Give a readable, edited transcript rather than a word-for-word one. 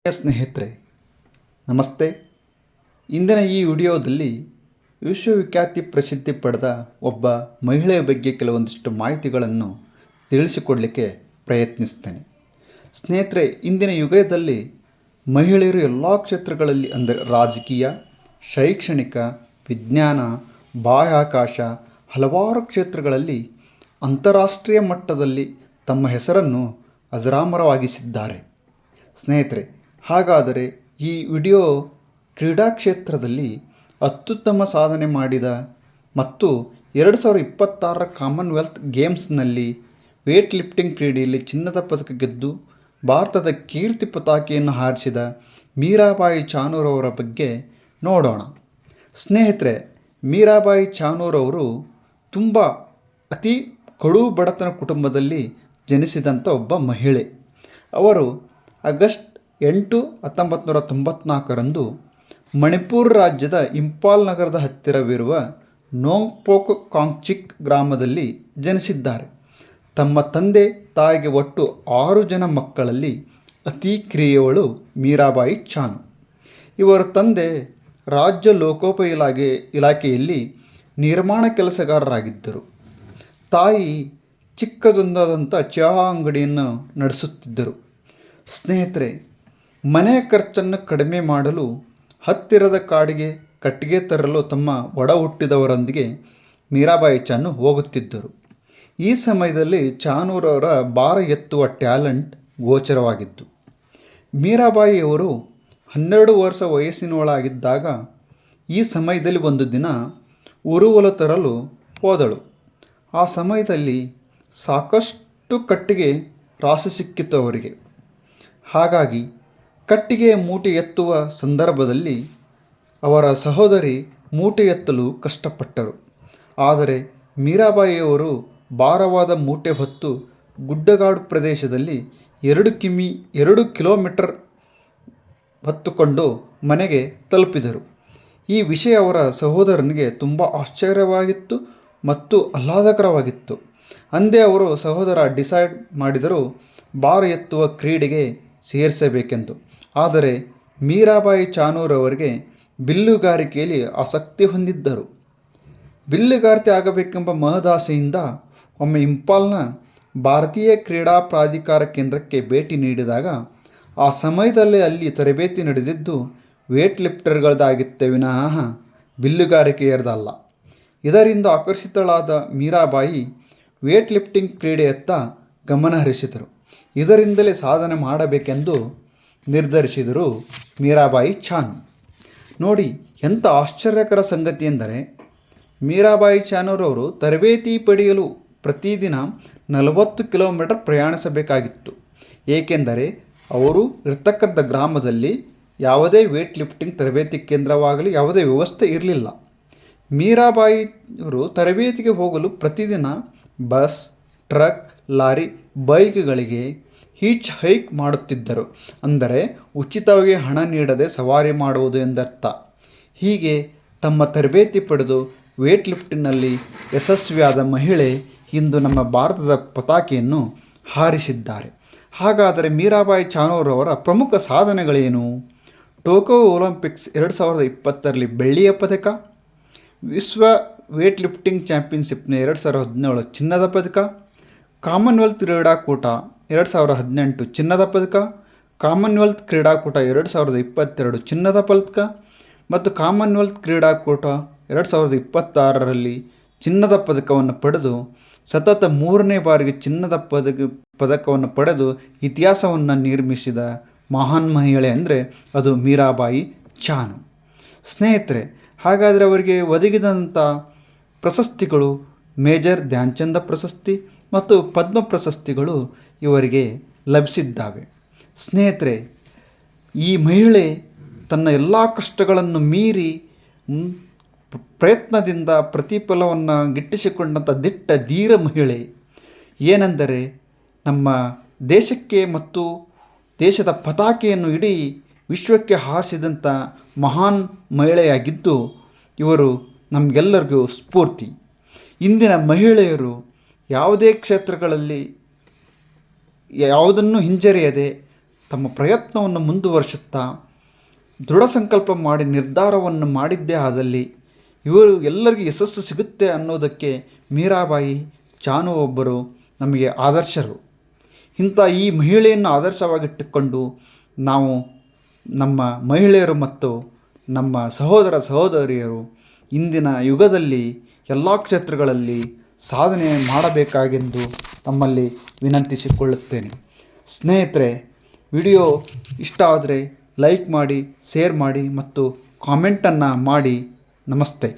ಸ್ನೇಹಿತರೆ ನಮಸ್ತೆ. ಇಂದಿನ ಈ ವಿಡಿಯೋದಲ್ಲಿ ವಿಶ್ವವಿಖ್ಯಾತಿ ಪ್ರಸಿದ್ಧಿ ಪಡೆದ ಒಬ್ಬ ಮಹಿಳೆಯ ಬಗ್ಗೆ ಕೆಲವೊಂದಿಷ್ಟು ಮಾಹಿತಿಗಳನ್ನು ತಿಳಿಸಿಕೊಡಲಿಕ್ಕೆ ಪ್ರಯತ್ನಿಸ್ತೇನೆ. ಸ್ನೇಹಿತರೆ, ಇಂದಿನ ಯುಗದಲ್ಲಿ ಮಹಿಳೆಯರು ಎಲ್ಲ ಕ್ಷೇತ್ರಗಳಲ್ಲಿ ಅಂದರೆ ರಾಜಕೀಯ, ಶೈಕ್ಷಣಿಕ, ವಿಜ್ಞಾನ, ಬಾಹ್ಯಾಕಾಶ ಹಲವಾರು ಕ್ಷೇತ್ರಗಳಲ್ಲಿ ಅಂತಾರಾಷ್ಟ್ರೀಯ ಮಟ್ಟದಲ್ಲಿ ತಮ್ಮ ಹೆಸರನ್ನು ಅಜರಾಮರವಾಗಿಸಿದ್ದಾರೆ. ಸ್ನೇಹಿತರೆ, ಹಾಗಾದರೆ ಈ ವಿಡಿಯೋ ಕ್ರೀಡಾ ಕ್ಷೇತ್ರದಲ್ಲಿ ಅತ್ಯುತ್ತಮ ಸಾಧನೆ ಮಾಡಿದ ಮತ್ತು 2026ರ ಕಾಮನ್ವೆಲ್ತ್ ಗೇಮ್ಸ್ನಲ್ಲಿ ವೇಟ್ ಲಿಫ್ಟಿಂಗ್ ಕ್ರೀಡೆಯಲ್ಲಿ ಚಿನ್ನದ ಪದಕ ಗೆದ್ದು ಭಾರತದ ಕೀರ್ತಿ ಪತಾಕೆಯನ್ನು ಹಾರಿಸಿದ ಮೀರಾಬಾಯಿ ಚಾನೂರವರ ಬಗ್ಗೆ ನೋಡೋಣ. ಸ್ನೇಹಿತರೆ, ಮೀರಾಬಾಯಿ ಚಾನೂರವರು ತುಂಬ ಅತಿ ಕಡು ಬಡತನ ಕುಟುಂಬದಲ್ಲಿ ಜನಿಸಿದಂಥ ಒಬ್ಬ ಮಹಿಳೆ. ಅವರು ಆಗಸ್ಟ್ 8, 1994ರಂದು ಮಣಿಪುರ ರಾಜ್ಯದ ಇಂಪಾಲ್ ನಗರದ ಹತ್ತಿರವಿರುವ ನೋಂಗ್ಪೋಕ್ ಕಾಂಗ್ಚಿಕ್ ಗ್ರಾಮದಲ್ಲಿ ಜನಿಸಿದ್ದಾರೆ. ತಮ್ಮ ತಂದೆ ತಾಯಿಗೆ ಒಟ್ಟು 6 ಜನ ಮಕ್ಕಳಲ್ಲಿ ಅತಿ ಕಿರಿಯವಳು ಮೀರಾಬಾಯಿ ಚಾನು. ಇವರ ತಂದೆ ರಾಜ್ಯ ಲೋಕೋಪಯೋಗಿ ಇಲಾಖೆಯಲ್ಲಿ ನಿರ್ಮಾಣ ಕೆಲಸಗಾರರಾಗಿದ್ದರು. ತಾಯಿ ಚಿಕ್ಕದೊಂದಾದಂಥ ಚಹಾ ಅಂಗಡಿಯನ್ನು ನಡೆಸುತ್ತಿದ್ದರು. ಸ್ನೇಹಿತರೆ, ಮನೆಯ ಖರ್ಚನ್ನು ಕಡಿಮೆ ಮಾಡಲು ಹತ್ತಿರದ ಕಾಡಿಗೆ ಕಟ್ಟಿಗೆ ತರಲು ತಮ್ಮ ಒಡ ಹುಟ್ಟಿದವರೊಂದಿಗೆ ಮೀರಾಬಾಯಿ ಚಾನು ಹೋಗುತ್ತಿದ್ದರು. ಈ ಸಮಯದಲ್ಲಿ ಚಾನೂರವರ ಭಾರ ಎತ್ತುವ ಟ್ಯಾಲೆಂಟ್ ಗೋಚರವಾಗಿತ್ತು. ಮೀರಾಬಾಯಿಯವರು 12 ವರ್ಷ ವಯಸ್ಸಿನವಳಾಗಿದ್ದಾಗ ಈ ಸಮಯದಲ್ಲಿ ಒಂದು ದಿನ ಉರುವಲು ತರಲು ಹೋದಳು. ಆ ಸಮಯದಲ್ಲಿ ಸಾಕಷ್ಟು ಕಟ್ಟಿಗೆ ರಾಶಿ ಸಿಕ್ಕಿತು ಅವರಿಗೆ. ಹಾಗಾಗಿ ಕಟ್ಟಿಗೆಯ ಮೂಟೆ ಎತ್ತುವ ಸಂದರ್ಭದಲ್ಲಿ ಅವರ ಸಹೋದರಿ ಮೂಟೆ ಎತ್ತಲು ಕಷ್ಟಪಟ್ಟರು. ಆದರೆ ಮೀರಾಬಾಯಿಯವರು ಭಾರವಾದ ಮೂಟೆ ಹೊತ್ತು ಗುಡ್ಡಗಾಡು ಪ್ರದೇಶದಲ್ಲಿ 2 ಕಿಲೋಮೀಟರ್ ಹೊತ್ತುಕೊಂಡು ಮನೆಗೆ ತಲುಪಿದರು. ಈ ವಿಷಯ ಅವರ ಸಹೋದರನಿಗೆ ತುಂಬ ಆಶ್ಚರ್ಯವಾಗಿತ್ತು ಮತ್ತು ಆಹ್ಲಾದಕರವಾಗಿತ್ತು. ಅಂದೇ ಅವರು ಸಹೋದರ ಡಿಸೈಡ್ ಮಾಡಿದರು ಭಾರ ಎತ್ತುವ ಕ್ರೀಡೆಗೆ ಸೇರಿಸಬೇಕೆಂದು. ಆದರೆ ಮೀರಾಬಾಯಿ ಚಾನೂರವರಿಗೆ ಬಿಲ್ಲುಗಾರಿಕೆಯಲ್ಲಿ ಆಸಕ್ತಿ ಹೊಂದಿದ್ದರು. ಬಿಲ್ಲುಗಾರ್ತಿ ಆಗಬೇಕೆಂಬ ಮಹದಾಸೆಯಿಂದ ಒಮ್ಮೆ ಇಂಪಾಲ್ನ ಭಾರತೀಯ ಕ್ರೀಡಾ ಪ್ರಾಧಿಕಾರ ಕೇಂದ್ರಕ್ಕೆ ಭೇಟಿ ನೀಡಿದಾಗ ಆ ಸಮಯದಲ್ಲೇ ಅಲ್ಲಿ ತರಬೇತಿ ನಡೆದಿದ್ದು ವೇಟ್ ಲಿಫ್ಟರ್ಗಳದ್ದಾಗಿತ್ತೆ ವಿನಃ ಬಿಲ್ಲುಗಾರಿಕೆಯರದಲ್ಲ. ಇದರಿಂದ ಆಕರ್ಷಿತಳಾದ ಮೀರಾಬಾಯಿ ವೇಟ್ ಲಿಫ್ಟಿಂಗ್ ಕ್ರೀಡೆಯತ್ತ ಗಮನ ಹರಿಸಿದರು. ಇದರಿಂದಲೇ ಸಾಧನೆ ಮಾಡಬೇಕೆಂದು ನಿರ್ಧರಿಸಿದರು ಮೀರಾಬಾಯಿ ಚಾನು. ನೋಡಿ, ಎಂಥ ಆಶ್ಚರ್ಯಕರ ಸಂಗತಿ ಎಂದರೆ ಮೀರಾಬಾಯಿ ಚಾನೂರವರು ತರಬೇತಿ ಪಡೆಯಲು ಪ್ರತಿದಿನ 40 ಕಿಲೋಮೀಟರ್ ಪ್ರಯಾಣಿಸಬೇಕಾಗಿತ್ತು. ಏಕೆಂದರೆ ಅವರು ಇರ್ತಕ್ಕಂಥ ಗ್ರಾಮದಲ್ಲಿ ಯಾವುದೇ ವೇಟ್ ಲಿಫ್ಟಿಂಗ್ ತರಬೇತಿ ಕೇಂದ್ರವಾಗಲಿ ಯಾವುದೇ ವ್ಯವಸ್ಥೆ ಇರಲಿಲ್ಲ. ಮೀರಾಬಾಯಿಯವರು ತರಬೇತಿಗೆ ಹೋಗಲು ಪ್ರತಿದಿನ ಬಸ್, ಟ್ರಕ್, ಲಾರಿ, ಬೈಕ್ಗಳಿಗೆ ಹಿಚ್ ಹೈಕ್ ಮಾಡುತ್ತಿದ್ದರು. ಅಂದರೆ ಉಚಿತವಾಗಿ ಹಣ ನೀಡದೆ ಸವಾರಿ ಮಾಡುವುದು ಎಂದರ್ಥ. ಹೀಗೆ ತಮ್ಮ ತರಬೇತಿ ಪಡೆದು ವೇಟ್ ಲಿಫ್ಟಿಂಗ್ನಲ್ಲಿ ಯಶಸ್ವಿಯಾದ ಮಹಿಳೆ ಇಂದು ನಮ್ಮ ಭಾರತದ ಪತಾಕೆಯನ್ನು ಹಾರಿಸಿದ್ದಾರೆ. ಹಾಗಾದರೆ ಮೀರಾಬಾಯಿ ಚಾನೂರವರ ಪ್ರಮುಖ ಸಾಧನೆಗಳೇನು? ಟೋಕಿಯೋ ಒಲಿಂಪಿಕ್ಸ್ 2020ರಲ್ಲಿ ಬೆಳ್ಳಿಯ ಪದಕ, ವಿಶ್ವ ವೇಟ್ ಲಿಫ್ಟಿಂಗ್ ಚಾಂಪಿಯನ್ಶಿಪ್ನ 2017 ಚಿನ್ನದ ಪದಕ, ಕಾಮನ್ವೆಲ್ತ್ ಕ್ರೀಡಾಕೂಟ 2018 ಚಿನ್ನದ ಪದಕ, ಕಾಮನ್ವೆಲ್ತ್ ಕ್ರೀಡಾಕೂಟ 2022 ಚಿನ್ನದ ಪದಕ ಮತ್ತು ಕಾಮನ್ವೆಲ್ತ್ ಕ್ರೀಡಾಕೂಟ 2026ರಲ್ಲಿ ಚಿನ್ನದ ಪದಕವನ್ನು ಪಡೆದು ಸತತ 3ನೇ ಬಾರಿಗೆ ಚಿನ್ನದ ಪದಕವನ್ನು ಪಡೆದು ಇತಿಹಾಸವನ್ನು ನಿರ್ಮಿಸಿದ ಮಹಾನ್ ಮಹಿಳೆ ಅಂದರೆ ಅದು ಮೀರಾಬಾಯಿ ಚಾನು. ಸ್ನೇಹಿತರೆ, ಹಾಗಾದರೆ ಅವರಿಗೆ ಒದಗಿದಂಥ ಪ್ರಶಸ್ತಿಗಳು ಮೇಜರ್ ಧ್ಯಾನ್ಚಂದ ಪ್ರಶಸ್ತಿ ಮತ್ತು ಪದ್ಮ ಪ್ರಶಸ್ತಿಗಳು ಇವರಿಗೆ ಲಭಿಸಿದ್ದಾವೆ. ಸ್ನೇಹಿತರೆ, ಈ ಮಹಿಳೆ ತನ್ನ ಎಲ್ಲ ಕಷ್ಟಗಳನ್ನು ಮೀರಿ ಪ್ರಯತ್ನದಿಂದ ಪ್ರತಿಫಲವನ್ನು ಗಿಟ್ಟಿಸಿಕೊಂಡಂಥ ದಿಟ್ಟ ಧೀರ ಮಹಿಳೆ. ಏನೆಂದರೆ ನಮ್ಮ ದೇಶಕ್ಕೆ ಮತ್ತು ದೇಶದ ಪತಾಕೆಯನ್ನು ಇಡೀ ವಿಶ್ವಕ್ಕೆ ಹಾರಿಸಿದಂಥ ಮಹಾನ್ ಮಹಿಳೆಯಾಗಿದ್ದು ಇವರು ನಮಗೆಲ್ಲರಿಗೂ ಸ್ಫೂರ್ತಿ. ಇಂದಿನ ಮಹಿಳೆಯರು ಯಾವುದೇ ಕ್ಷೇತ್ರಗಳಲ್ಲಿ ಯಾವುದನ್ನು ಹಿಂಜರಿಯದೆ ತಮ್ಮ ಪ್ರಯತ್ನವನ್ನು ಮುಂದುವರಿಸುತ್ತಾ ದೃಢ ಸಂಕಲ್ಪ ಮಾಡಿ ನಿರ್ಧಾರವನ್ನು ಮಾಡಿದ್ದೇ ಆದಲ್ಲಿ ಇವರು ಎಲ್ಲರಿಗೂ ಯಶಸ್ಸು ಸಿಗುತ್ತೆ ಅನ್ನೋದಕ್ಕೆ ಮೀರಾಬಾಯಿ ಚಾನು ಒಬ್ಬರು ನಮಗೆ ಆದರ್ಶರು. ಇಂಥ ಈ ಮಹಿಳೆಯನ್ನು ಆದರ್ಶವಾಗಿಟ್ಟುಕೊಂಡು ನಾವು ನಮ್ಮ ಮಹಿಳೆಯರು ಮತ್ತು ನಮ್ಮ ಸಹೋದರ ಸಹೋದರಿಯರು ಇಂದಿನ ಯುಗದಲ್ಲಿ ಎಲ್ಲ ಕ್ಷೇತ್ರಗಳಲ್ಲಿ ಸಾಧನೆ ಮಾಡಬೇಕಾಗೆಂದು ತಮ್ಮಲ್ಲಿ ವಿನಂತಿಸಿಕೊಳ್ಳುತ್ತೇನೆ. ಸ್ನೇಹಿತರೆ, ವಿಡಿಯೋ ಇಷ್ಟ ಆದರೆ ಲೈಕ್ ಮಾಡಿ, ಶೇರ್ ಮಾಡಿ ಮತ್ತು ಕಾಮೆಂಟನ್ನು ಮಾಡಿ. ನಮಸ್ತೆ.